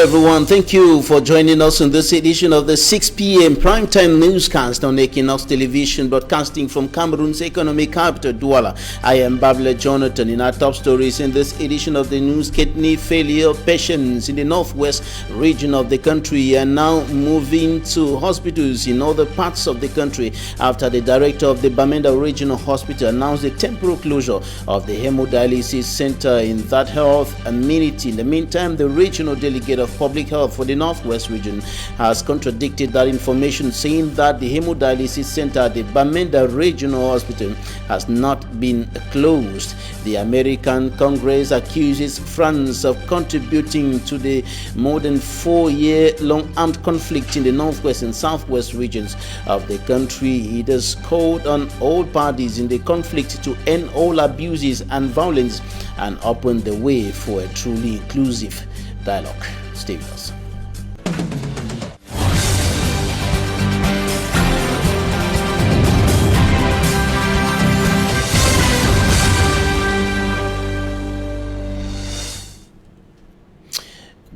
Everyone, thank you for joining us in this edition of the 6 p.m. primetime newscast on Equinoxe television, broadcasting from Cameroon's economic capital, Douala. I am Babla Jonathan. In our top stories in this edition of the news, kidney failure patients in the northwest region of the country are now moving to hospitals in other parts of the country after the director of the Bamenda Regional Hospital announced the temporary closure of the hemodialysis center in that health amenity. In the meantime, the regional delegate of Public Health for the Northwest region has contradicted that information, saying that the hemodialysis center at the Bamenda Regional Hospital has not been closed. The American Congress accuses France of contributing to the more than 4-year-long armed conflict in the northwest and southwest regions of the country. It has called on all parties in the conflict to end all abuses and violence and open the way for a truly inclusive dialogue. Stay with us.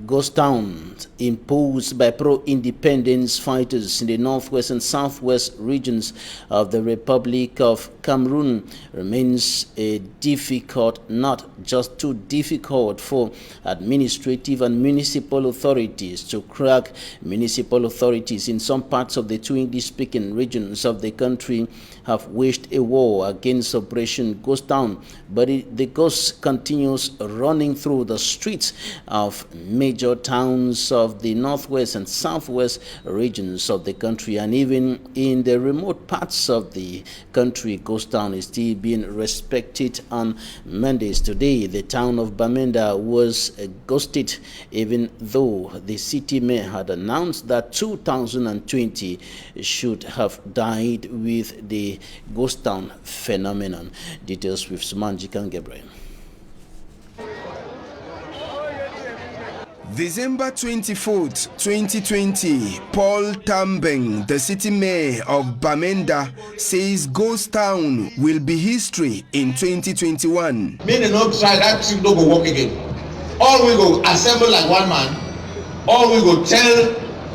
Ghost towns imposed by pro-independence fighters in the northwest and southwest regions of the Republic of Cameroon remains a difficult, not just too difficult, for administrative and municipal authorities to crack. Municipal authorities in some parts of the two English-speaking regions of the country have waged a war against Operation Ghost Town, but the ghost continues running through the streets of major towns of the northwest and southwest regions of the country, and even in the remote parts of the country, Ghost Town is still being respected on Mondays. Today, the town of Bamenda was ghosted, even though the city mayor had announced that 2020 should have died with the Ghost Town phenomenon. Details with Sumanjikan Gabriel. December 24th, 2020, Paul Tambeng, the city mayor of Bamenda, says Ghost Town will be history in 2021. May not try that trip, don't go work again. All we go assemble like one man. All we go tell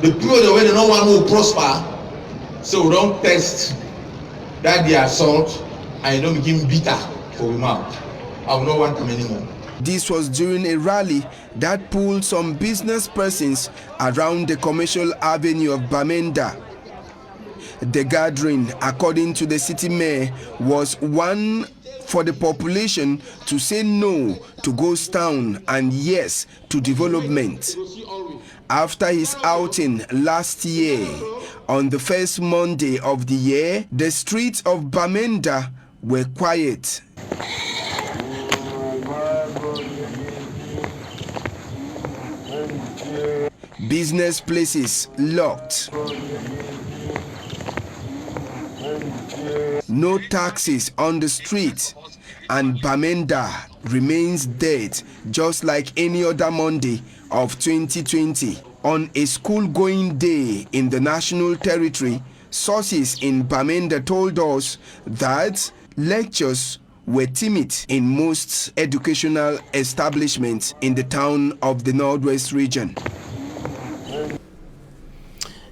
the people the way they know one will prosper. So we don't test that the assault and don't become bitter for we mouth. I will not want them anymore. This was during a rally that pulled some business persons around the commercial avenue of Bamenda. The gathering, according to the city mayor, was one for the population to say no to Ghost Town and yes to development. After his outing last year, on the first Monday of the year, the streets of Bamenda were quiet. Business places locked. No taxis on the street, and Bamenda remains dead just like any other Monday of 2020. On a school-going day in the national territory, sources in Bamenda told us that lectures were timid in most educational establishments in the town of the Northwest region.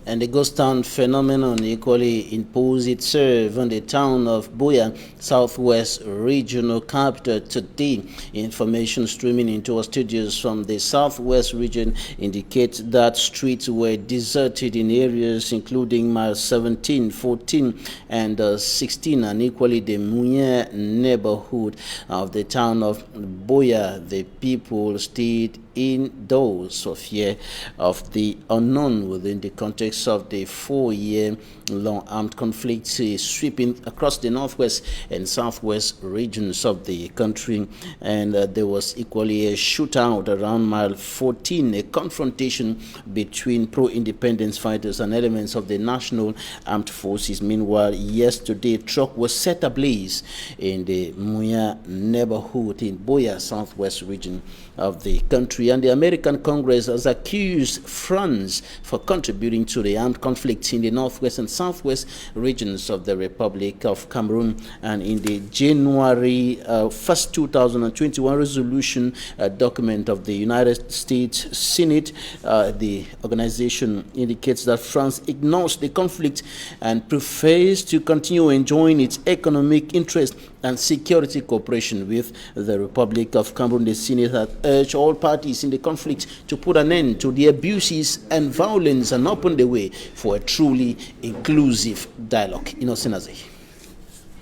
And the ghost town phenomenon equally imposed itself on the town of Buea, southwest regional capital today. Information streaming into our studios from the southwest region indicates that streets were deserted in areas including miles 17, 14, and 16, and equally the Munya neighborhood of the town of Buea. The people stayed indoors for fear of the unknown within the context of the 4-year-long armed conflict sweeping across the northwest and southwest regions of the country. And there was equally a shootout around mile 14, a confrontation between pro-independence fighters and elements of the National Armed Forces. Meanwhile, yesterday, a truck was set ablaze in the Muya neighborhood in Buea, southwest region of the country. country, and the American Congress has accused France for contributing to the armed conflict in the northwest and southwest regions of the Republic of Cameroon. And in the January 1st, 2021 resolution document of the United States Senate, the organization indicates that France ignores the conflict and prefers to continue enjoying its economic interest and security cooperation with the Republic of Cameroon. The Senate has urged all parties in the conflict to put an end to the abuses and violence and open the way for a truly inclusive dialogue. Innocent.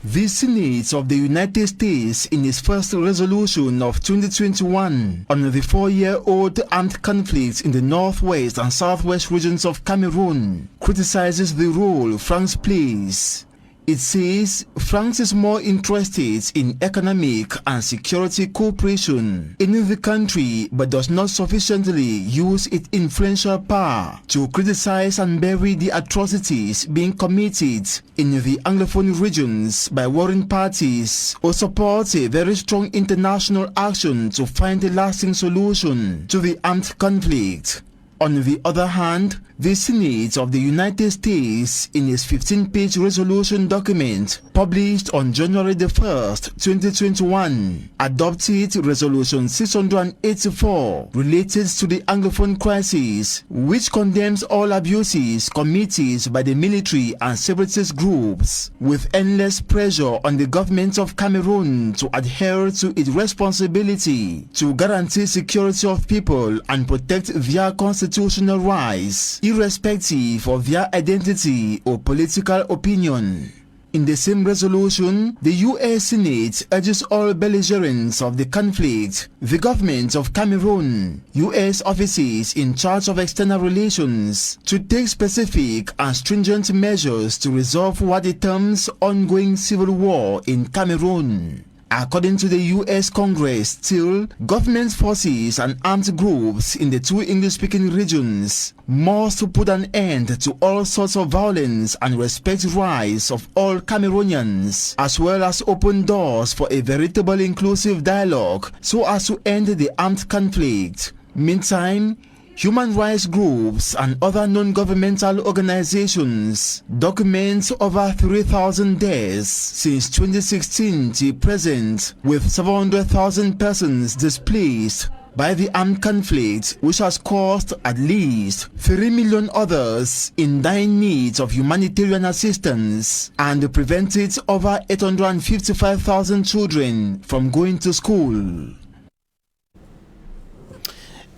The Senate of the United States, in its first resolution of 2021 on the 4-year-old armed conflict in the northwest and southwest regions of Cameroon, criticizes the role France plays. It says France is more interested in economic and security cooperation in the country, but does not sufficiently use its influential power to criticize and bury the atrocities being committed in the Anglophone regions by warring parties, or support a very strong international action to find a lasting solution to the armed conflict. On the other hand, the Senate of the United States, in its 15-page resolution document published on January 1st, 2021, adopted Resolution 684 related to the Anglophone crisis, which condemns all abuses committed by the military and separatist groups, with endless pressure on the government of Cameroon to adhere to its responsibility to guarantee security of people and protect their constitutional rights, irrespective of their identity or political opinion. In the same resolution, the U.S. Senate urges all belligerents of the conflict, the government of Cameroon, U.S. offices in charge of external relations, to take specific and stringent measures to resolve what it terms ongoing civil war in Cameroon. According to the U.S. Congress, still, government forces and armed groups in the two English-speaking regions must put an end to all sorts of violence and respect rights of all Cameroonians, as well as open doors for a veritable inclusive dialogue so as to end the armed conflict. Meantime, human rights groups and other non-governmental organizations document over 3,000 deaths since 2016 to present, with 700,000 persons displaced by the armed conflict, which has caused at least 3 million others in dire need of humanitarian assistance and prevented over 855,000 children from going to school.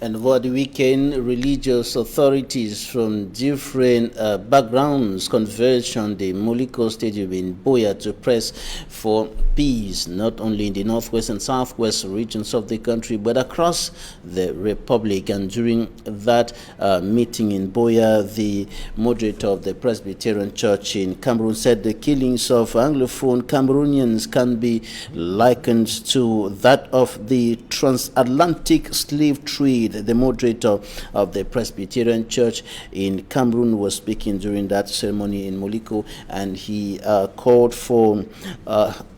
And over the weekend, religious authorities from different backgrounds converged on the Moliko Stadium in Boya to press for peace, not only in the northwest and southwest regions of the country, but across the Republic. And during that meeting in Boya, the moderator of the Presbyterian Church in Cameroon said the killings of Anglophone Cameroonians can be likened to that of the transatlantic slave trade. The moderator of the Presbyterian Church in Cameroon was speaking during that ceremony in Moliko, and he called for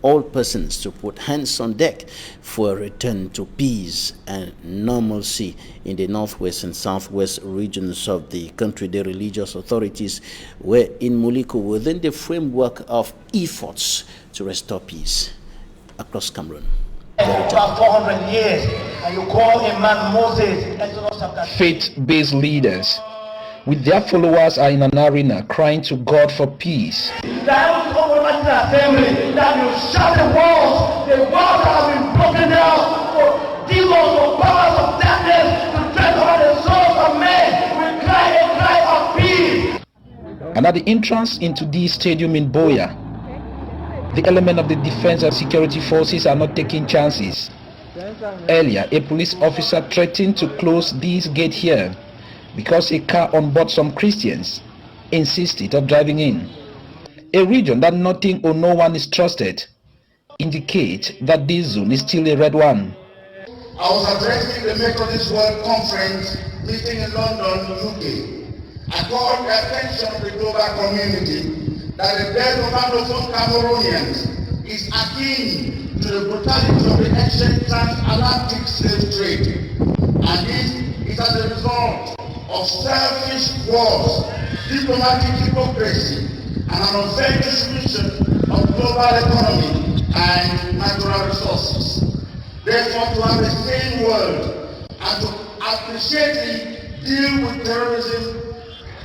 all persons to put hands on deck for a return to peace and normalcy in the northwest and southwest regions of the country. The religious authorities were in Moliko within the framework of efforts to restore peace across Cameroon. About 400 years, and you call a man Moses. Faith-based leaders with their followers are in an arena crying to God for peace. That you shut the walls that have been broken down for demons or powers of darkness to tread on the souls of men. We cry a cry of peace. And at the entrance into this stadium in Boya, the element of the defense and security forces are not taking chances. Earlier, a police officer threatened to close this gate here because a car on board some Christians insisted on driving in. A region that nothing or no one is trusted indicates that this zone is still a red one. I was addressing the Methodist World Conference meeting in London, UK. I called the attention of the global community that the death of Anglophone Cameroonians is akin to the brutality of the ancient transatlantic slave trade. And this is as a result of selfish wars, diplomatic hypocrisy, and an unfair distribution of global economy and natural resources. Therefore, to have a sane world and to appreciably deal with terrorism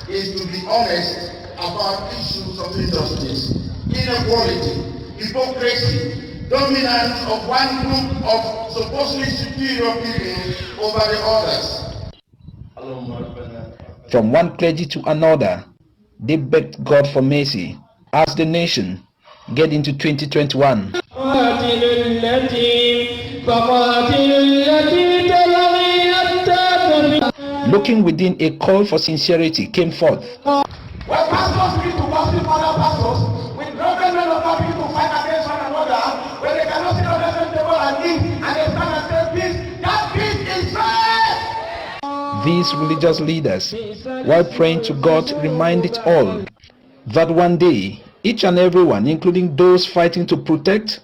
is to be honest about issues of injustice, inequality, hypocrisy, dominance of one group of supposedly superior people over the others. From one clergy to another, they begged God for mercy as the nation get into 2021. Looking within, a call for sincerity came forth. When pastors need to gossip other pastors, when broken men of God begin to fight against one another, when they cannot sit on the same table and eat, and they stand and say peace, that peace is fair. These religious leaders, while praying to God, reminded all that one day, each and everyone, including those fighting to protect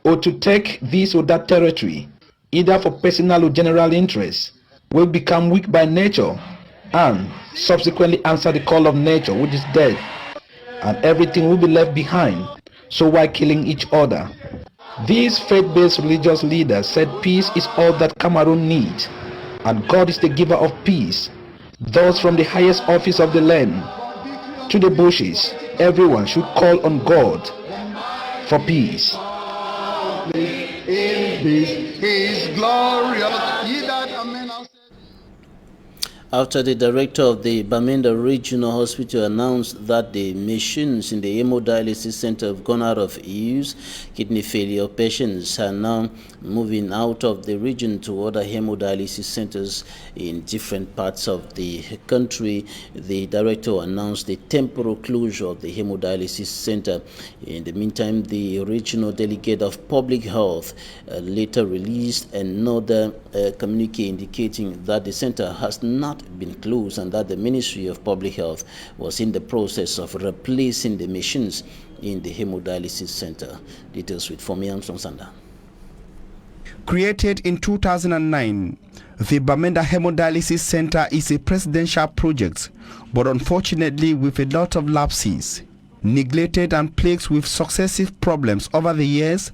or to take this or that territory, either for personal or general interest, will become weak by nature and subsequently answer the call of nature, which is death, and everything will be left behind. So why killing each other? These faith-based religious leaders said peace is all that Cameroon needs, and God is the giver of peace. Thus, from the highest office of the land to the bushes, everyone should call on God for peace. In peace, He is glorious. After the director of the Bamenda Regional Hospital announced that the machines in the hemodialysis center have gone out of use, kidney failure patients are now moving out of the region to other hemodialysis centers in different parts of the country. The director announced the temporary closure of the hemodialysis center. In the meantime, the regional delegate of public health later released another communique indicating that the center has not been closed and that the Ministry of Public Health was in the process of replacing the machines in the hemodialysis center. Details with Fomi Armstrong-Sanda. Created in 2009, the Bamenda Hemodialysis Center is a presidential project, but unfortunately with a lot of lapses. Neglected and plagued with successive problems over the years,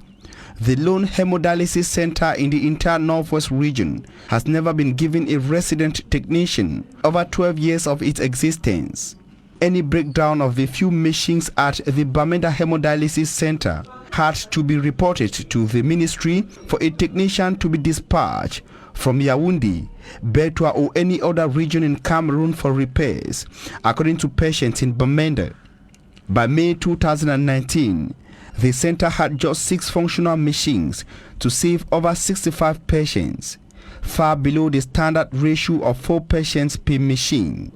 the lone hemodialysis center in the entire Northwest region has never been given a resident technician over 12 years of its existence. Any breakdown of the few machines at the Bamenda Hemodialysis Center had to be reported to the ministry for a technician to be dispatched from Yaoundé, Betua or any other region in Cameroon for repairs, according to patients in Bamenda. By May 2019, the center had just 6 functional machines to save over 65 patients, far below the standard ratio of 4 patients per machine.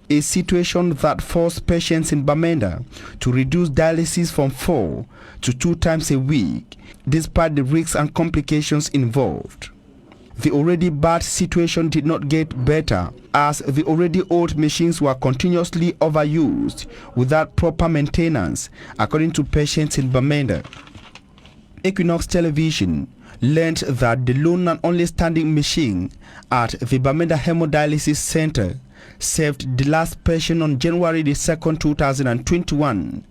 A situation that forced patients in Bamenda to reduce dialysis from 4 to 2 times a week, despite the risks and complications involved. The already bad situation did not get better, as the already old machines were continuously overused without proper maintenance, according to patients in Bamenda. Equinoxe television learned that the lone and only standing machine at the Bamenda Hemodialysis Center saved the last patient on January 2nd, 2021,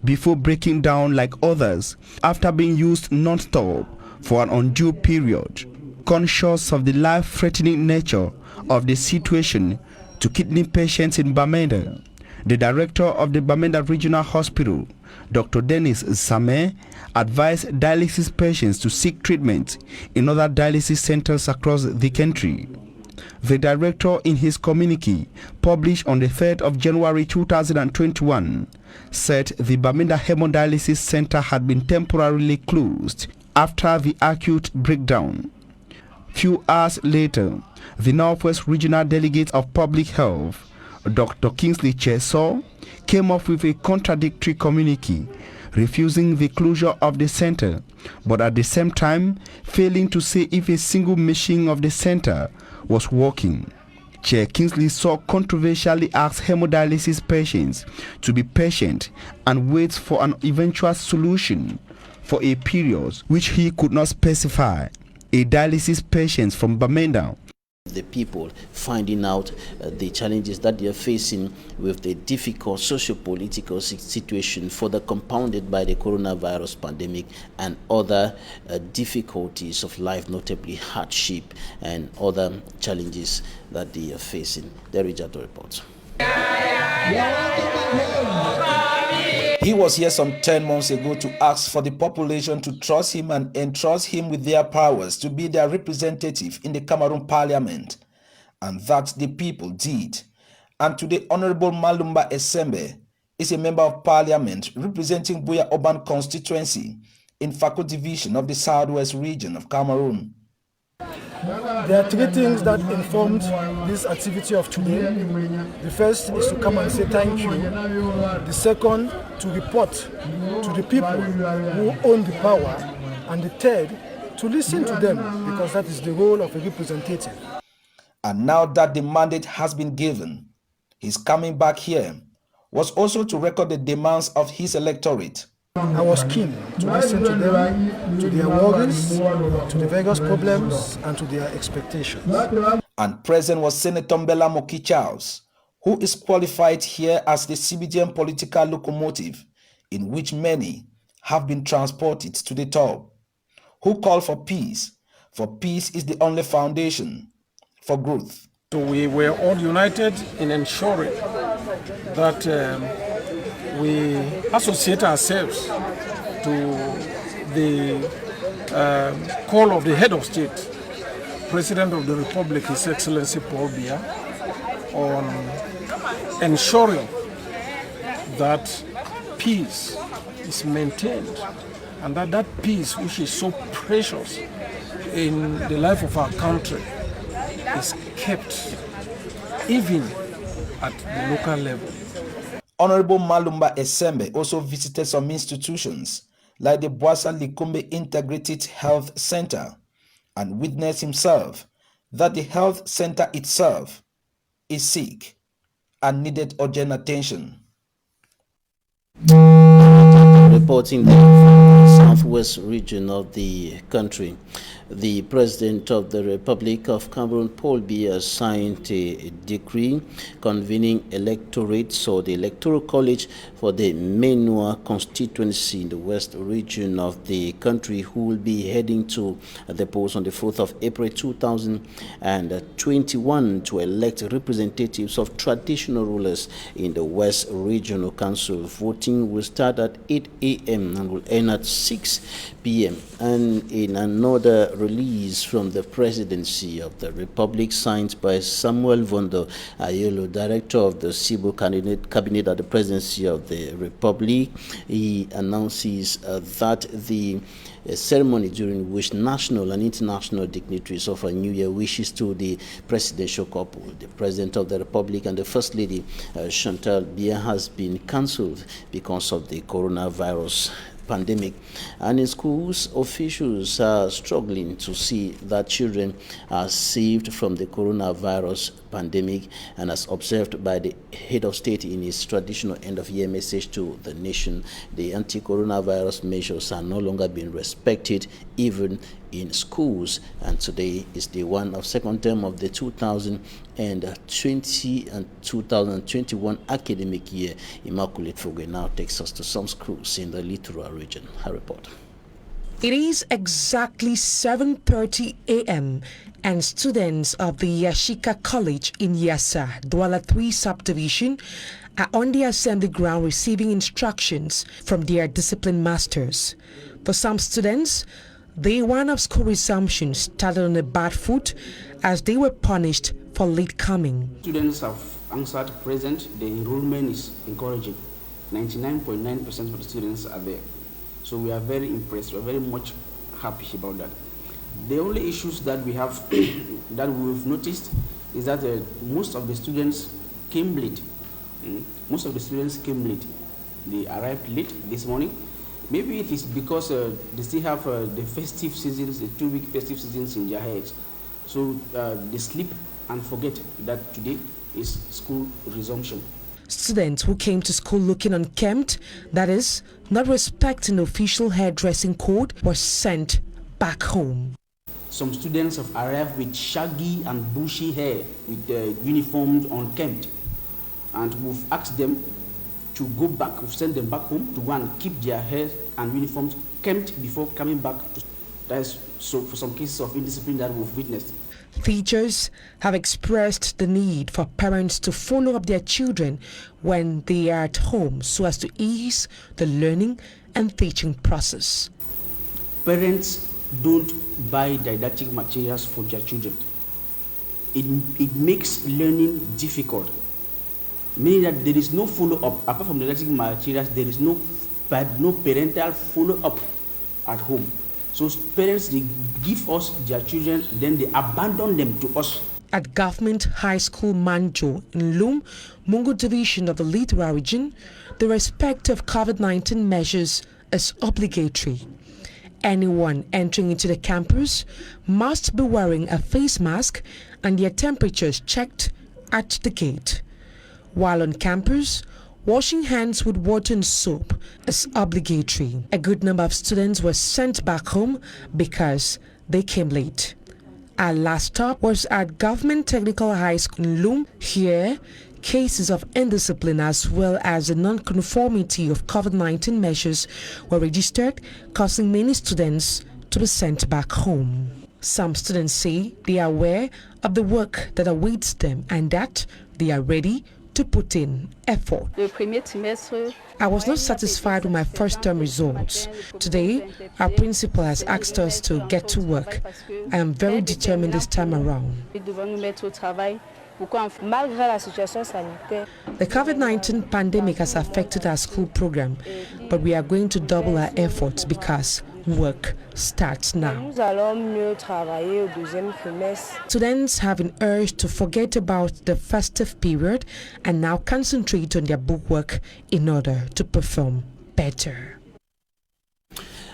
before breaking down like others after being used non-stop for an undue period. Conscious of the life-threatening nature of the situation to kidney patients in Bamenda, the director of the Bamenda Regional Hospital, Dr. Dennis Same, advised dialysis patients to seek treatment in other dialysis centers across the country. The director, in his communique published on the 3rd of January 2021, said the Bamenda Hemodialysis Center had been temporarily closed after the acute breakdown. Few hours later, the Northwest Regional Delegate of Public Health, Dr. Kingsley Cheso, came up with a contradictory communique, refusing the closure of the center, but at the same time failing to say if a single machine of the center was working. Chair Kingsley so controversially asked hemodialysis patients to be patient and wait for an eventual solution for a period which he could not specify. A dialysis patient from Bamenda the people, finding out the challenges that they are facing with the difficult socio-political situation further compounded by the coronavirus pandemic and other difficulties of life, notably hardship and other challenges that they are facing. The Richard reports. He was here some 10 months ago to ask for the population to trust him and entrust him with their powers to be their representative in the Cameroon parliament. And that the people did. And today, Honorable Malumba Esembe is a member of parliament representing Buea Urban constituency in Fako division of the southwest region of Cameroon. There are three things that informed this activity of today. The first is to come and say thank you. The second, to report to the people who own the power. And the third, to listen to them, because that is the role of a representative. And now that the mandate has been given, his coming back here was also to record the demands of his electorate. I was keen to listen to them, to their worries, to the various problems, and to their expectations. And present was Senator Mbela Moki Charles, who is qualified here as the CBDM political locomotive, in which many have been transported to the top, who call for peace is the only foundation for growth. So we were all united in ensuring that we associate ourselves to the call of the head of state, President of the Republic, His Excellency Paul Biya, on ensuring that peace is maintained and that peace, which is so precious in the life of our country, is kept even at the local level. Honorable Malumba Esembe also visited some institutions like the Boassa Likombe Integrated Health Center and witnessed himself that the health center itself is sick and needed urgent attention. Reporting the southwest region of the country, the President of the Republic of Cameroon, Paul Biya, signed a decree convening electorates or the Electoral College for the Menua constituency in the west region of the country, who will be heading to the polls on the 4th of April 2021 to elect representatives of traditional rulers in the West Regional Council. Voting will start at 8 a.m. and will end at 6 p.m. And in another release from the Presidency of the Republic, signed by Samuel Vondo Ayolo, Director of the Civil Cabinet at the Presidency of the Republic, he announces that the ceremony during which national and international dignitaries offer New Year wishes to the presidential couple, the President of the Republic and the First Lady, Chantal Biya, has been cancelled because of the coronavirus pandemic. And in schools, officials are struggling to see that children are saved from the coronavirus pandemic, and as observed by the head of state in his traditional end-of-year message to the nation, the anti-coronavirus measures are no longer being respected even in schools. And today is the one of second term of the 2020 and 2021 academic year. Immaculate Fogue now takes us to some schools in the littoral region. Her report. It is exactly 7:30 a.m. and students of the Yashika College in Yassa, Douala 3 subdivision, are on the assembly ground receiving instructions from their discipline masters. For some students, day one of school resumption started on a bad foot as they were punished for late coming. Students have answered present. The enrollment is encouraging. 99.9% of the students are there. So we are very impressed. We are very much happy about that. The only issues that we have that we've noticed is that most of the students came late. Most of the students came late. They arrived late this morning. Maybe it is because they still have the festive seasons, the 2-week festive seasons in their heads. So they sleep and forget that today is school resumption. Students who came to school looking unkempt, that is, not respecting official hairdressing code, were sent back home. some students have arrived with shaggy and bushy hair with the uniforms unkempt. And we've asked them to go back, we've sent them back home to go and keep their hair and uniforms kempt before coming back. That is so for some cases of indiscipline that we've witnessed. Teachers have expressed the need for parents to follow up their children when they are at home so as to ease the learning and teaching process. Parents don't buy didactic materials for their children. It makes learning difficult, meaning that there is no follow-up. Apart from didactic materials, there is no parental follow-up at home. So parents, they give us their children, then they abandon them to us. At Government High School Manjo in Lum, Mungo Division of the Littoral region, the respect of COVID-19 measures is obligatory. Anyone entering into the campus must be wearing a face mask and their temperatures checked at the gate. While on campus, washing hands with water and soap is obligatory. A good number of students were sent back home because they came late. Our last stop was at Government Technical High School in Lum. Here, cases of indiscipline as well as the non-conformity of COVID-19 measures were registered, causing many students to be sent back home. Some students say they are aware of the work that awaits them and that they are ready to put in effort. I was not satisfied with my first term results. Today, our principal has asked us to get to work. I am very determined this time around. The COVID-19 pandemic has affected our school program, but we are going to double our efforts because work starts now. Students have been urged to forget about the festive period and now concentrate on their bookwork in order to perform better.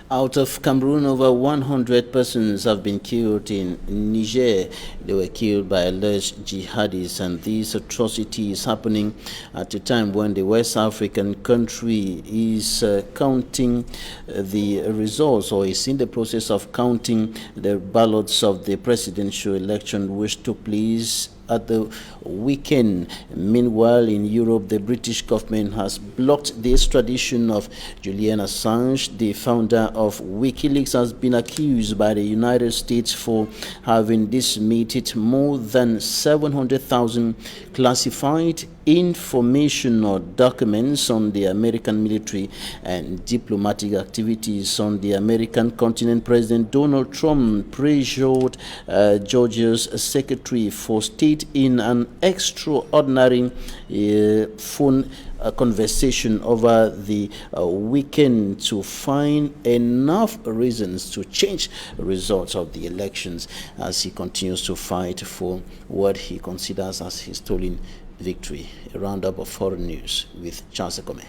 Out of Cameroon, over 100 persons have been killed in Niger. They were killed by alleged jihadis, and these atrocities happening at a time when the West African country is counting the results, or is in the process of counting the ballots of the presidential election which took place at the weekend. Meanwhile, in Europe, the British government has blocked the extradition of Julian Assange. The founder of WikiLeaks has been accused by the United States for having disseminated more than 700,000 classified information or documents on the American military and diplomatic activities on the American continent. President Donald Trump pressured Georgia's Secretary for State in an extraordinary phone conversation over the weekend to find enough reasons to change the results of the elections as he continues to fight for what he considers as his stolen victory. A roundup of foreign news with Charles Kmer.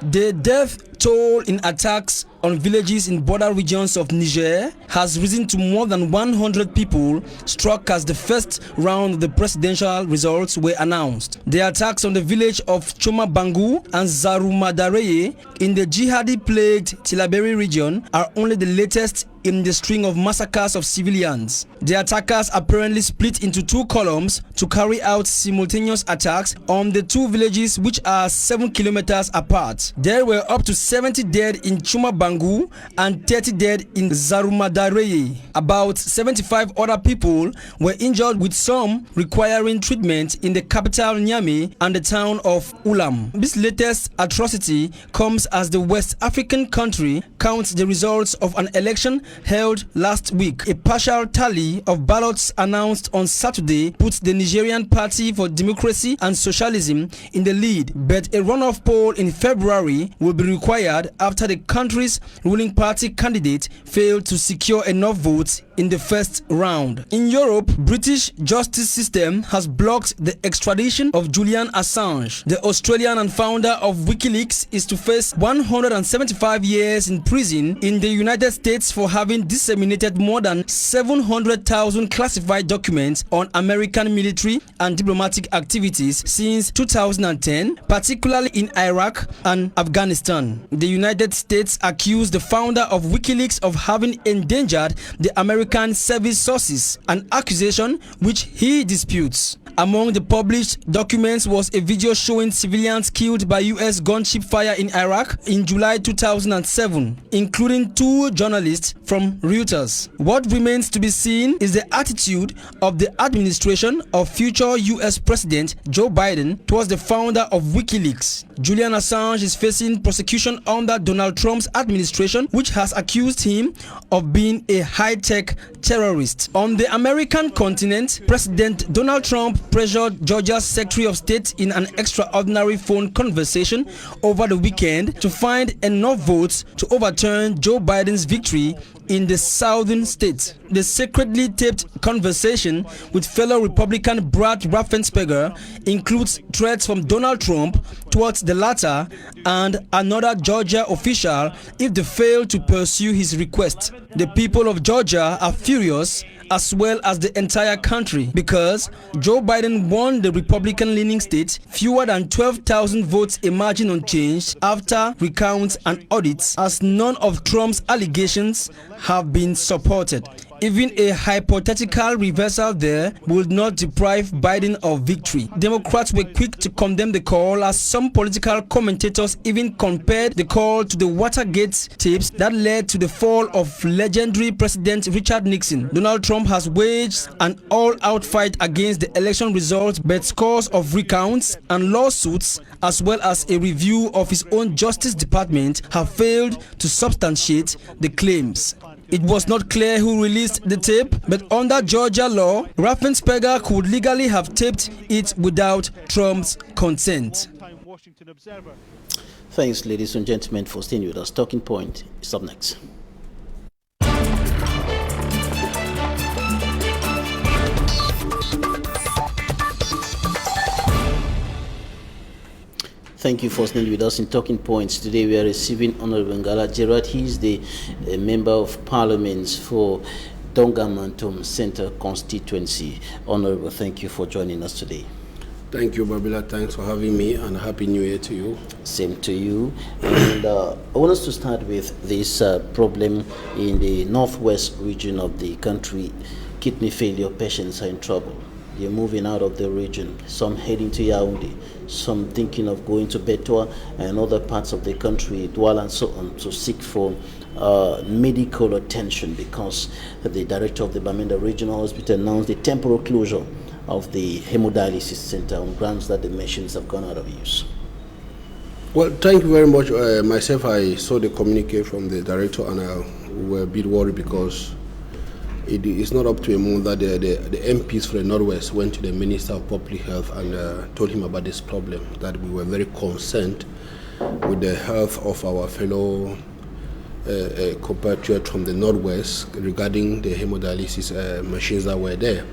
The death toll in attacks on villages in border regions of Niger has risen to more than 100 people struck as the first round of the presidential results were announced. The attacks on the village of Choma Bangu and Zarumadareye in the jihadi-plagued Tilaberi region are only the latest in the string of massacres of civilians. The attackers apparently split into two columns to carry out simultaneous attacks on the two villages, which are 7 kilometers apart. There were up to 70 dead in Choma Bangu and 30 dead in Zarumadareye. About 75 other people were injured, with some requiring treatment in the capital Niamey and the town of Ulam. This latest atrocity comes as the West African country counts the results of an election held last week. A partial tally of ballots announced on Saturday puts the Nigerian Party for Democracy and Socialism in the lead, but a runoff poll in February will be required after the country's ruling party candidate failed to secure enough votes in the first round. In Europe, British justice system has blocked the extradition of Julian Assange. The Australian and founder of WikiLeaks is to face 175 years in prison in the United States for having disseminated more than 700,000 classified documents on American military and diplomatic activities since 2010, particularly in Iraq and Afghanistan. The United States accused the founder of WikiLeaks of having endangered the American service sources, an accusation which he disputes. Among the published documents was a video showing civilians killed by U.S. gunship fire in Iraq in July 2007, including 2 journalists from Reuters. What remains to be seen is the attitude of the administration of future U.S. President Joe Biden towards the founder of WikiLeaks. Julian Assange is facing prosecution under Donald Trump's administration, which has accused him of being a high-tech terrorist. On the American continent, President Donald Trump pressured Georgia's Secretary of State in an extraordinary phone conversation over the weekend to find enough votes to overturn Joe Biden's victory in the southern state. The secretly taped conversation with fellow Republican Brad Raffensperger includes threats from Donald Trump towards the latter and another Georgia official if they fail to pursue his request. The people of Georgia are furious, as well as the entire country, because Joe Biden won the Republican-leaning state fewer than 12,000 votes, a margin unchanged after recounts and audits, as none of Trump's allegations have been supported. Even a hypothetical reversal there would not deprive Biden of victory. Democrats were quick to condemn the call, as some political commentators even compared the call to the Watergate tapes that led to the fall of legendary President Richard Nixon. Donald Trump has waged an all-out fight against the election results, but scores of recounts and lawsuits, as well as a review of his own Justice Department, have failed to substantiate the claims. It was not clear who released the tape, but under Georgia law, Raffensperger could legally have taped it without Trump's consent. Thanks, ladies and gentlemen, for staying with us. Talking Point is up next. Thank you for staying with us in Talking Points. Today we are receiving Honorable Ngala Gerard. He is the Member of Parliament for Dongamantum Centre constituency. Honorable, thank you for joining us today. Thank you, Babila. Thanks for having me, and Happy New Year to you. Same to you. And I want us to start with this problem in the northwest region of the country. Kidney failure patients are in trouble. They're moving out of the region, some heading to Yaoundé, some thinking of going to Betua and other parts of the country, Douala and so on, to seek for medical attention, because the director of the Bamenda Regional Hospital announced the temporary closure of the hemodialysis center on grounds that the machines have gone out of use. Well, thank you very much. Myself, I saw the communique from the director, and we were a bit worried because it is not up to a month that the MPs for the Northwest went to the Minister of Public Health and told him about this problem, that we were very concerned with the health of our fellow compatriots from the Northwest regarding the hemodialysis machines that were there.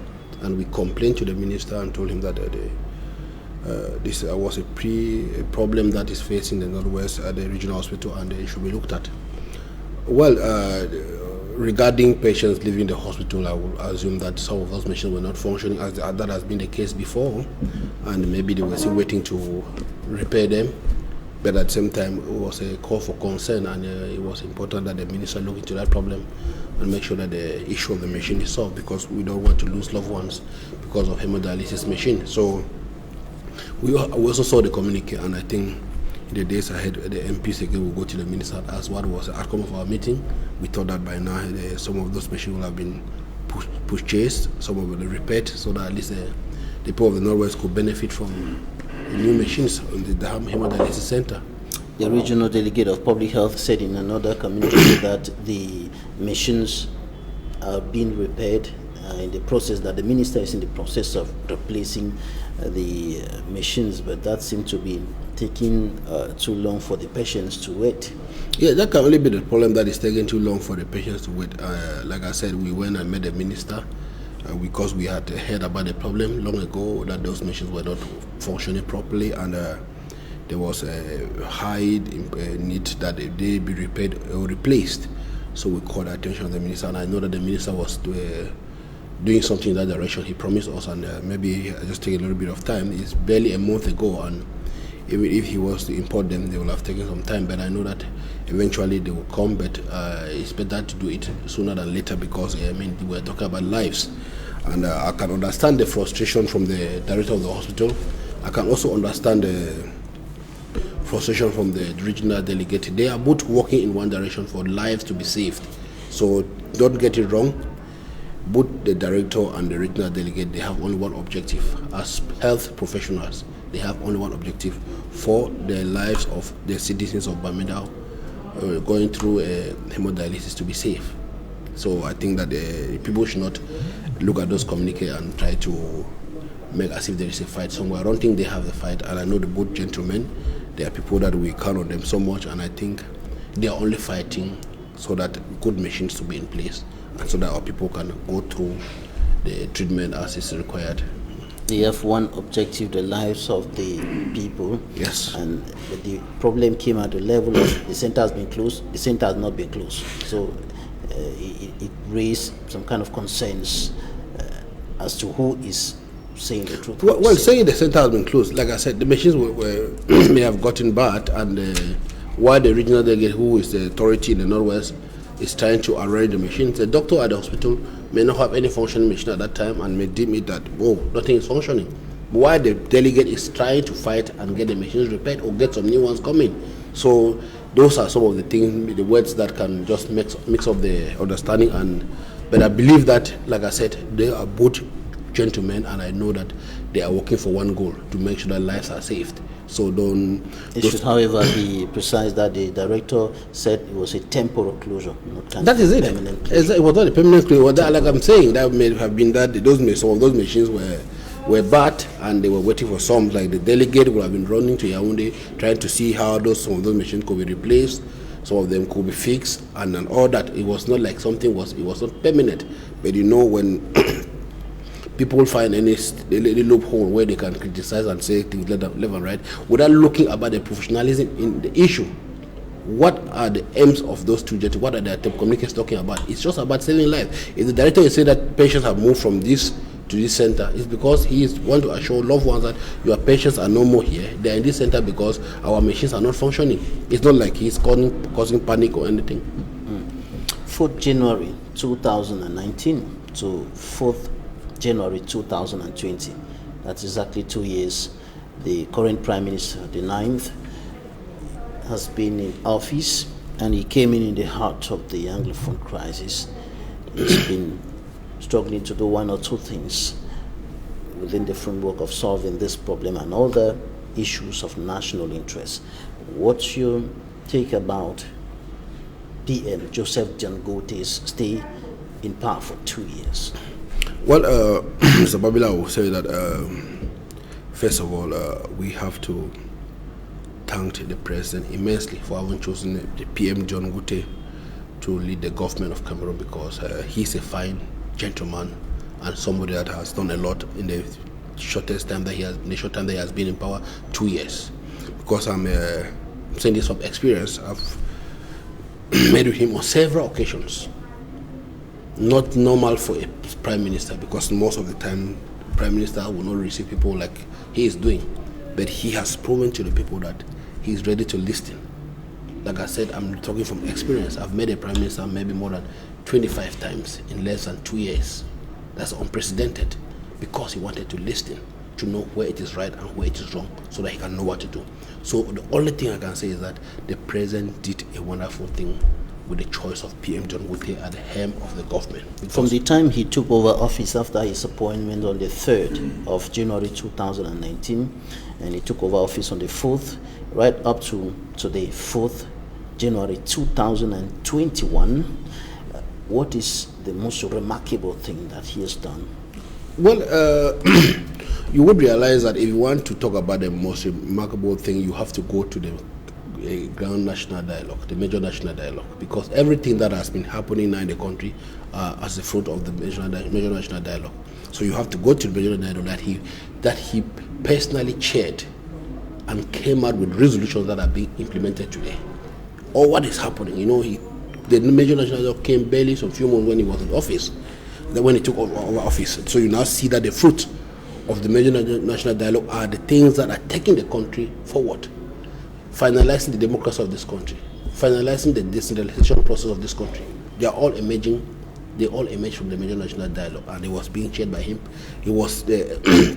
And we complained to the Minister and told him that this was a problem that is facing the Northwest at the regional hospital, and it should be looked at. Well, regarding patients leaving the hospital, I will assume that some of those machines were not functioning, as that has been the case before, and maybe they were still waiting to repair them. But at the same time, it was a call for concern, and it was important that the minister look into that problem and make sure that the issue of the machine is solved, because we don't want to lose loved ones because of hemodialysis machine. So we also saw the communique, and I think in the days ahead, the MPs again will go to the minister and ask what was the outcome of our meeting. We thought that by now some of those machines will have been purchased, some of them repaired, so that at least the people of the Northwest could benefit from the new machines on the hemodialysis center. The regional delegate of public health said in another communique that the machines are being repaired in the process, that the minister is in the process of replacing the machines, but that seems to be taking too long for the patients to wait. Yeah, that can only be the problem, that is taking too long for the patients to wait. Like I said, we went and met the minister because we had heard about the problem long ago, that those machines were not functioning properly, and there was a high need that they be repaired or replaced. So we called the attention of the minister, and I know that the minister was doing something in that direction. He promised us, and maybe just take a little bit of time. It's barely a month ago, and even if he was to import them, they will have taken some time. But I know that eventually they will come, but it's better to do it sooner than later, because I mean, we're talking about lives. And I can understand the frustration from the director of the hospital. I can also understand the frustration from the regional delegate. They are both working in one direction for lives to be saved. So don't get it wrong. Both the director and the regional delegate, they have only one objective. As health professionals, they have only one objective: for the lives of the citizens of Bamenda going through hemodialysis to be safe. So I think that people should not look at those communiques and try to make as if there is a fight somewhere. I don't think they have a fight, and I know the both gentlemen, they are people that we count on them so much, and I think they are only fighting so that good machines to be in place, and so that our people can go through the treatment as is required. They have one objective: the lives of the people. Yes. And the problem came at the level of the center has been closed. The center has not been closed. So it raised some kind of concerns as to who is saying the truth. Well, saying the center has been closed, like I said, the machines may have gotten bad, and while the regional delegate, who is the authority in the Northwest, is trying to arrange the machines, the doctor at the hospital may not have any functioning machine at that time and may deem it that, oh, nothing is functioning. But while the delegate is trying to fight and get the machines repaired or get some new ones coming. So those are some of the things, the words that can just mix up the understanding. But I believe that, like I said, they are both gentlemen, and I know that they are working for one goal: to make sure that lives are saved. So it should, however, be precise that the director said it was a temporary closure, not that is it. Permanent closure. It was not a permanent closure. Like I'm saying, that may have been that some of those machines were bad, and they were waiting for some. Like the delegate would have been running to Yaoundé trying to see how some of those machines could be replaced. Some of them could be fixed, and all that. It was not like something was. It was not permanent. But you know, when people find any loophole where they can criticize and say things left and right without looking about the professionalism in the issue. What are the aims of those two judges? What are the communicators talking about? It's just about saving life. If the director is saying that patients have moved from this to this center, it's because he wants to assure loved ones that your patients are no more here. They are in this center because our machines are not functioning. It's not like he's causing panic or anything. 4th January 2019 to 4th January 2020. That's exactly 2 years. The current Prime Minister, the 9th, has been in office, and he came in the heart of the Anglophone crisis. He's been struggling to do one or two things within the framework of solving this problem and other issues of national interest. What's your take about PM Joseph Dangote's stay in power for 2 years? Well, Mr. Babila will say that, first of all, we have to thank the President immensely for having chosen the PM John Gute to lead the government of Cameroon, because he's a fine gentleman and somebody that has done a lot in the shortest time that he has been in power, 2 years. Because I'm saying this from experience, I've met with him on several occasions. Not normal for a prime minister, because most of the time prime minister will not receive people like he is doing, but he has proven to the people that he is ready to listen. Like I said, I'm talking from experience. I've met a prime minister maybe more than 25 times in less than 2 years. That's unprecedented, because he wanted to listen, to know where it is right and where it is wrong, so that he can know what to do. So the only thing I can say is that the president did a wonderful thing with the choice of PM John Gute at the helm of the government. From the time he took over office after his appointment on the 3rd of January 2019, and he took over office on the 4th, right up to today, 4th January 2021, what is the most remarkable thing that he has done? Well, you would realize that if you want to talk about the most remarkable thing, you have to go to the ground national dialogue, the major national dialogue, because everything that has been happening now in the country as a fruit of the major national dialogue. So you have to go to the major dialogue that he personally chaired and came out with resolutions that are being implemented today. Or what is happening, the major national dialogue came barely some few months when he was in office, when he took over office. So you now see that the fruit of the major national dialogue are the things that are taking the country forward, finalizing the democracy of this country, finalizing the decentralization process of this country. They are all emerging. They all emerged from the major national dialogue, and it was being chaired by him. It was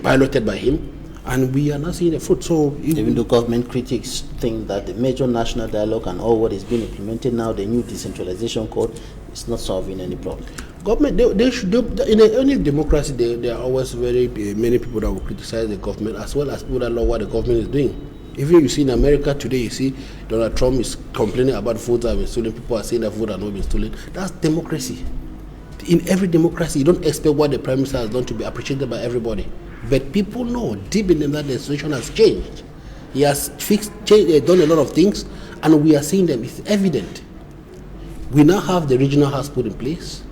piloted by him, and we are now seeing the fruit. So even though government critics think that the major national dialogue and all what is being implemented now, the new decentralization code, is not solving any problem. Government, they should in any democracy. There are always very many people that will criticize the government, as well as people that know what the government is doing. Even you see in America today, you see Donald Trump is complaining about votes that have been stolen. People are saying that votes have not been stolen. That's democracy. In every democracy, you don't expect what the Prime Minister has done to be appreciated by everybody. But people know deep in them that the situation has changed. He has done a lot of things, and we are seeing them. It's evident. We now have the regional house put in place.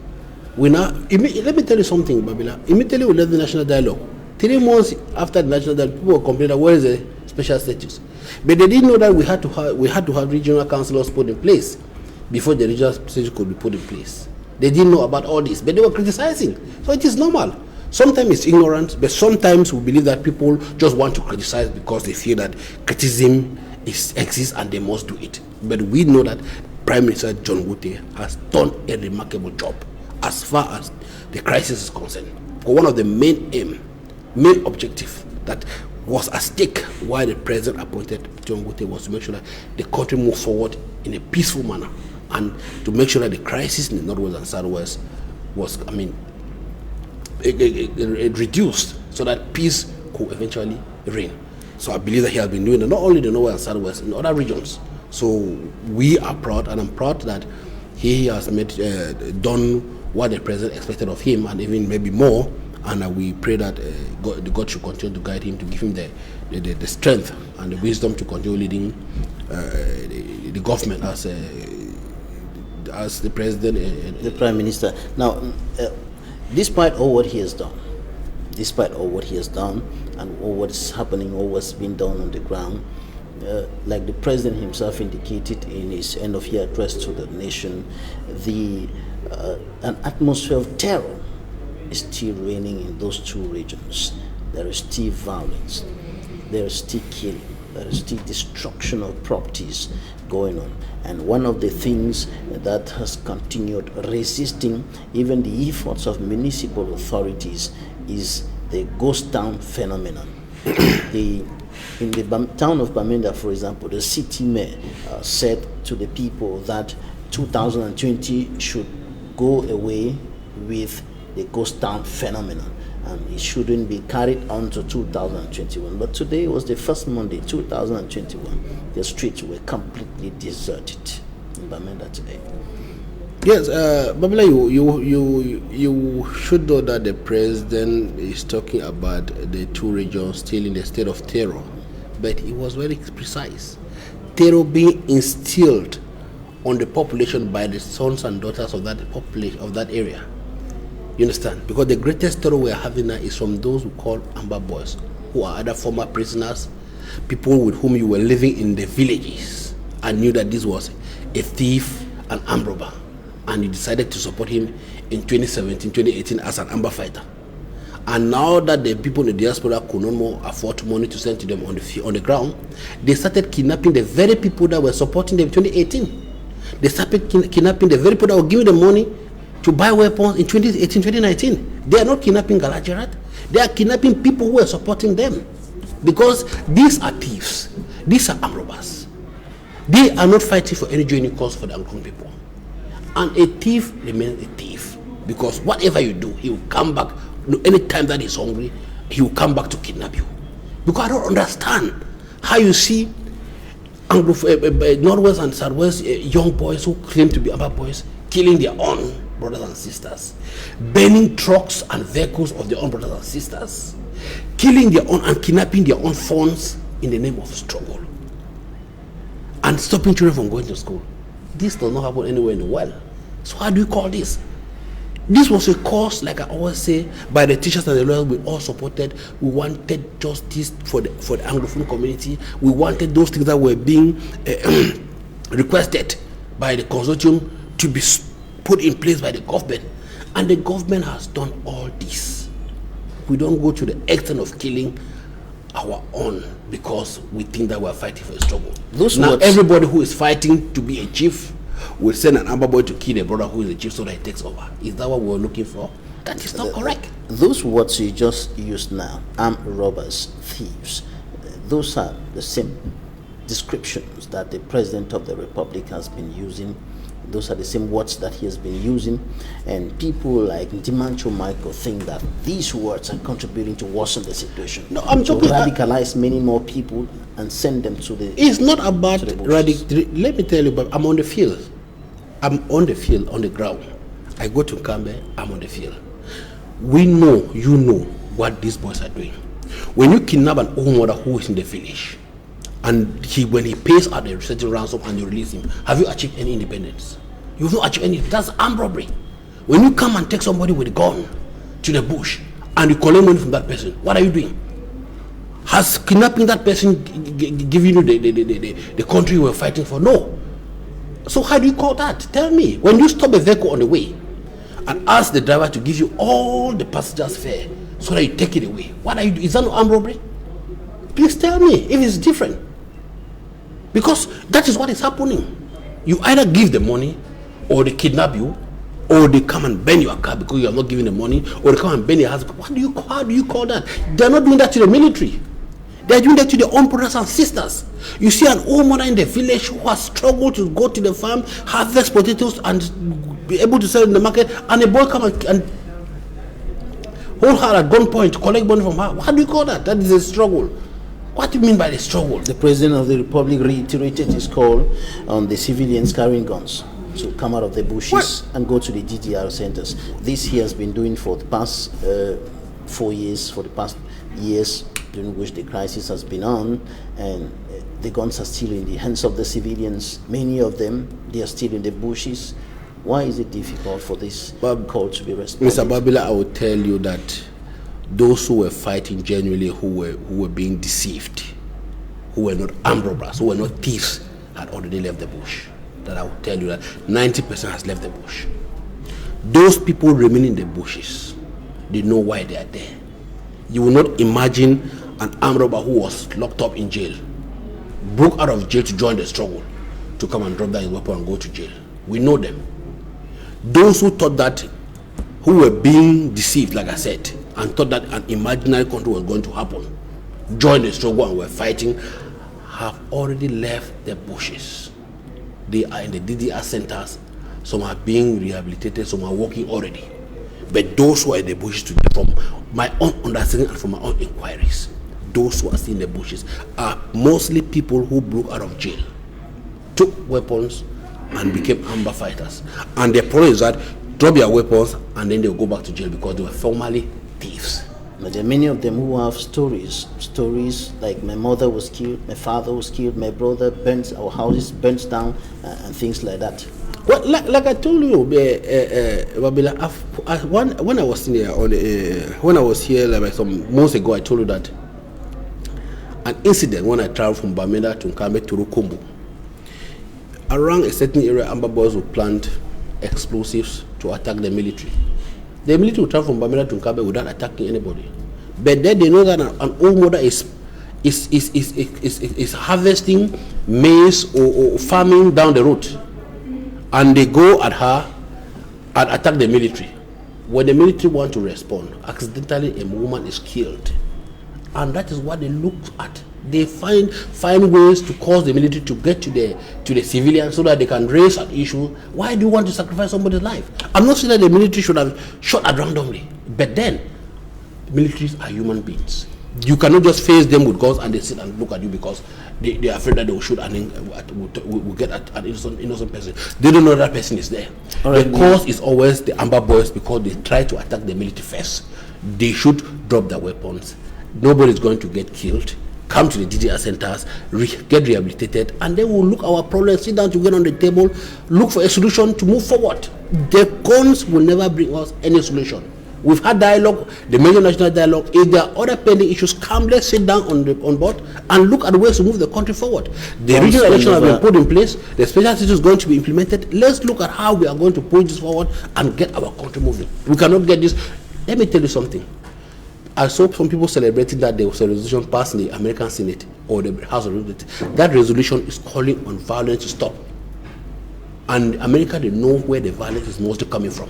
Let me tell you something, Babila. Immediately we left the national dialogue. 3 months after the national dialogue, people were complaining, where is the special status? But they didn't know that we had to have regional councillors put in place before the regional status could be put in place. They didn't know about all this, but they were criticizing. So it is normal. Sometimes it's ignorance, but sometimes we believe that people just want to criticize because they feel that criticism exists and they must do it. But we know that Prime Minister John Wote has done a remarkable job as far as the crisis is concerned. One of the main objective that was at stake while the president appointed John Wote was to make sure that the country moved forward in a peaceful manner, and to make sure that the crisis in the Northwest and Southwest was, it reduced so that peace could eventually reign. So I believe that he has been doing it, not only the Northwest and Southwest, in other regions. So we are proud, and I'm proud that he has done what the president expected of him, and even maybe more. And we pray that God should continue to guide him, to give him the strength and the wisdom to continue leading the government as the president and the prime minister. Now, despite all what he has done, and all what is happening, all what's been done on the ground, like the president himself indicated in his end-of-year address to the nation, an atmosphere of terror is still reigning in those two regions. There is still violence, there is still killing, there is still destruction of properties going on. And one of the things that has continued resisting even the efforts of municipal authorities is the ghost town phenomenon. In the town of Bamenda, for example, the city mayor said to the people that 2020 should go away with the ghost town phenomenon, and it shouldn't be carried on to 2021. But today was the first Monday, 2021. The streets were completely deserted in Bamenda today. Yes, Babila, you should know that the president is talking about the two regions still in the state of terror, but he was very precise. Terror being instilled on the population by the sons and daughters of that population of that area. You understand? Because the greatest terror we are having now is from those who call Amber Boys, who are either former prisoners, people with whom you were living in the villages and knew that this was a thief, an armed robber, and you decided to support him in 2017, 2018 as an amber fighter. And now that the people in the diaspora could no more afford money to send to them on the ground, they started kidnapping the very people that were supporting them in 2018. They started kidnapping the very people that were giving them money to buy weapons in 2018, 2019. They are not kidnapping Galajarat. They are kidnapping people who are supporting them. Because these are thieves. These are armed robbers. They are not fighting for any genuine cause for the Anglophone people. And a thief remains a thief. Because whatever you do, he will come back. Anytime that he's hungry, he will come back to kidnap you. Because I don't understand how you see Northwest and Southwest young boys who claim to be Amber Boys killing their own brothers and sisters, burning trucks and vehicles of their own brothers and sisters, killing their own and kidnapping their own phones in the name of struggle, and stopping children from going to school. This does not happen anywhere in the world. So how do you call this? This was a cause, like I always say, by the teachers and the lawyers. We all supported. We wanted justice for the Anglophone community. We wanted those things that were being requested by the consortium to be put in place by the government. And the government has done all this. We don't go to the extent of killing our own because we think that we're fighting for a struggle. Now everybody who is fighting to be a chief will send an armor boy to kill a brother who is a chief so that he takes over. Is that what we're looking for? That is not correct. Those words you just used now, armed robbers, thieves, those are the same descriptions that the President of the Republic has been using. Those are the same words that he has been using, and people like Dimancho Michael think that these words are contributing to worsen the situation. No, I'm talking radicalize many more people and send them to the. It's not about let me tell you, but I'm on the field. I'm on the field, on the ground. I go to Camer, I'm on the field. We know, you know what these boys are doing. When you kidnap an old mother who is in the village, and when he pays out a certain ransom and you release him, have you achieved any independence? You've not achieved anything. That's armed robbery. When you come and take somebody with a gun to the bush and you collect money from that person, what are you doing? Has kidnapping that person given you the country you were fighting for? No. So how do you call that? Tell me. When you stop a vehicle on the way and ask the driver to give you all the passengers' fare so that you take it away, what are you doing? Is that not armed robbery? Please tell me if it's different. Because that is what is happening. You either give the money, or they kidnap you, or they come and burn your car because you are not giving the money, or they come and burn your house. How do you call that? They are not doing that to the military. They are doing that to their own brothers and sisters. You see an old mother in the village who has struggled to go to the farm, harvest potatoes, and be able to sell in the market, and a boy come and hold her at gunpoint to collect money from her. How do you call that? That is a struggle. What do you mean by the struggle? The President of the Republic reiterated his call on the civilians carrying guns to come out of the bushes and go to the DDR centers. This he has been doing for the past 4 years, for the past years during which the crisis has been on, and the guns are still in the hands of the civilians. Many of them, they are still in the bushes. Why is it difficult for this call to be responded? Mr. Babila, I will tell you that those who were fighting genuinely, who were being deceived, who were not armed robbers, who were not thieves, had already left the bush. That I will tell you that 90% has left the bush. Those people remain in the bushes. They know why they are there. You will not imagine an armed robber who was locked up in jail, broke out of jail to join the struggle, to come and drop down his weapon and go to jail. We know them. Those who thought that, who were being deceived, like I said, and thought that an imaginary country was going to happen, joined the struggle and were fighting, have already left the bushes. They are in the DDR centers. Some are being rehabilitated, some are working already. But those who are in the bushes today, from my own understanding and from my own inquiries, those who are still in the bushes are mostly people who broke out of jail, took weapons and became amber fighters. And the problem is that drop their weapons and then they'll go back to jail because they were formerly thieves. But there are many of them who have stories like my mother was killed, my father was killed, my brother burnt, our houses burnt down, and things like that. Well, like I told you, Babila, when I was in here, when I was here like some months ago, I told you that an incident when I traveled from Bamenda to Kamer to Rukumbu, around a certain area, amber boys would plant explosives to attack the military. The military will travel from Bamenda to Kamer without attacking anybody. But then they know that an old mother is harvesting maize or farming down the road. And they go at her and attack the military. When the military want to respond, accidentally a woman is killed. And that is what they look at. They find ways to cause the military to get to the civilians so that they can raise an issue. Why do you want to sacrifice somebody's life? I'm not saying that the military should have shot at randomly, but then militaries are human beings. You cannot just face them with guns and they sit and look at you because they are afraid that they will shoot and will get at an innocent person. They don't know that person is there. The cause is always the Amber Boys because they try to attack the military first. They should drop their weapons. Nobody is going to get killed. Come to the DDR centers, get rehabilitated, and then we'll look our problems, sit down together on the table, look for a solution to move forward. The guns will never bring us any solution. We've had dialogue, the major national dialogue. If there are other pending issues, come, let's sit down on board and look at ways to move the country forward. The regional election has been put in place. The special situation is going to be implemented. Let's look at how we are going to push this forward and get our country moving. We cannot get this. Let me tell you something. I saw some people celebrating that there was a resolution passed in the American Senate or the House of Representatives. That resolution is calling on violence to stop. And America, they know where the violence is mostly coming from.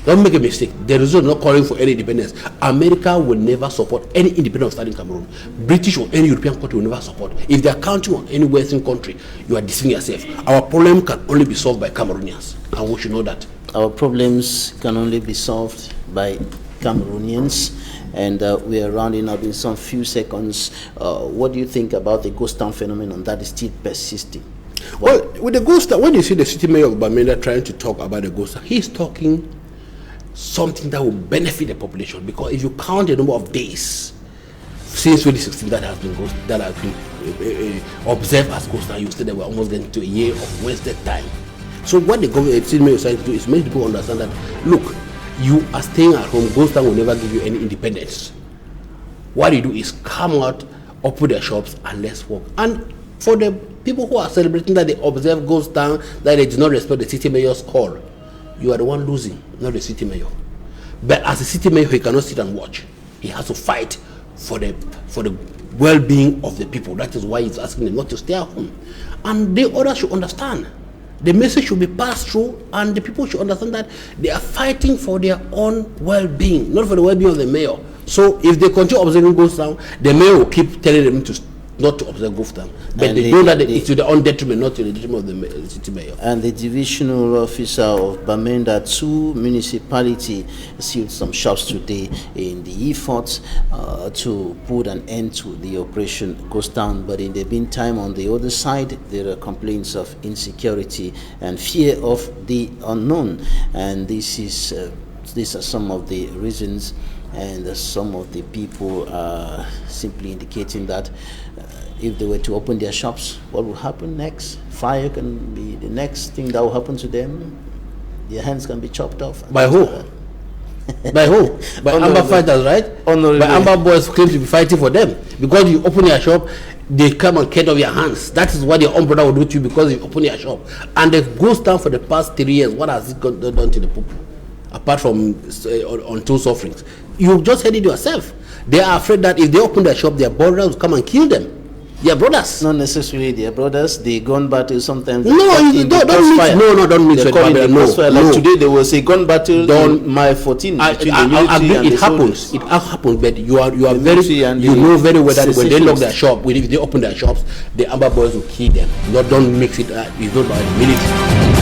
Don't make a mistake. The resolution is not calling for any independence. America will never support any independent state in Cameroon. British or any European country will never support. If they are counting on any Western country, you are deceiving yourself. Our problem can only be solved by Cameroonians, and we should know that. Our problems can only be solved by Cameroonians. And we are rounding up in some few seconds. What do you think about the ghost town phenomenon that is still persisting? Well, with the ghost town, when you see the city mayor of Bamenda trying to talk about the ghost town, he's talking something that will benefit the population. Because if you count the number of days since 2016 that has been observed as ghost town, you said that we're almost getting to a year of wasted time. So what the government city mayor is trying to do is make people understand that, look, you are staying at home, ghost town will never give you any independence. What you do is come out, open their shops, and let's work. And for the people who are celebrating that they observe ghost town, that they do not respect the city mayor's call, you are the one losing, not the city mayor. But as a city mayor, he cannot sit and watch. He has to fight for the well-being of the people. That is why he's asking them not to stay at home. And the others should understand. The message should be passed through, and the people should understand that they are fighting for their own well-being, not for the well-being of the mayor. So if they continue observing ghost town, the mayor will keep telling them to not to observe ghost town. But they know that it's to their own detriment, not to the detriment of the city mayor. And the divisional officer of Bamenda 2 municipality sealed some shops today in the efforts to put an end to the operation ghost town. But in the meantime, on the other side, there are complaints of insecurity and fear of the unknown. And these are some of the reasons, and some of the people are simply indicating that if they were to open their shops, what will happen next? Fire can be the next thing that will happen to them. Their hands can be chopped off. By who? By who? By Amber fighters, right? By Amber boys claim to be fighting for them. Because you open your shop, they come and cut off your hands. That is what your own brother will do to you because you open your shop. And it goes down for the past 3 years. What has it done to the people? Apart from on two sufferings. You just heard it yourself. They are afraid that if they open their shop, their brothers will come and kill them. Their brothers. Not necessarily their brothers. They gun battle sometimes. No, don't mix. Don't mix. Like today, there was a gun battle on May 14. I agree. It happens. It happens. But you know very well that when they lock their shop, if they open their shops, the Amber boys will kill them. Don't mix it. It's not by the military.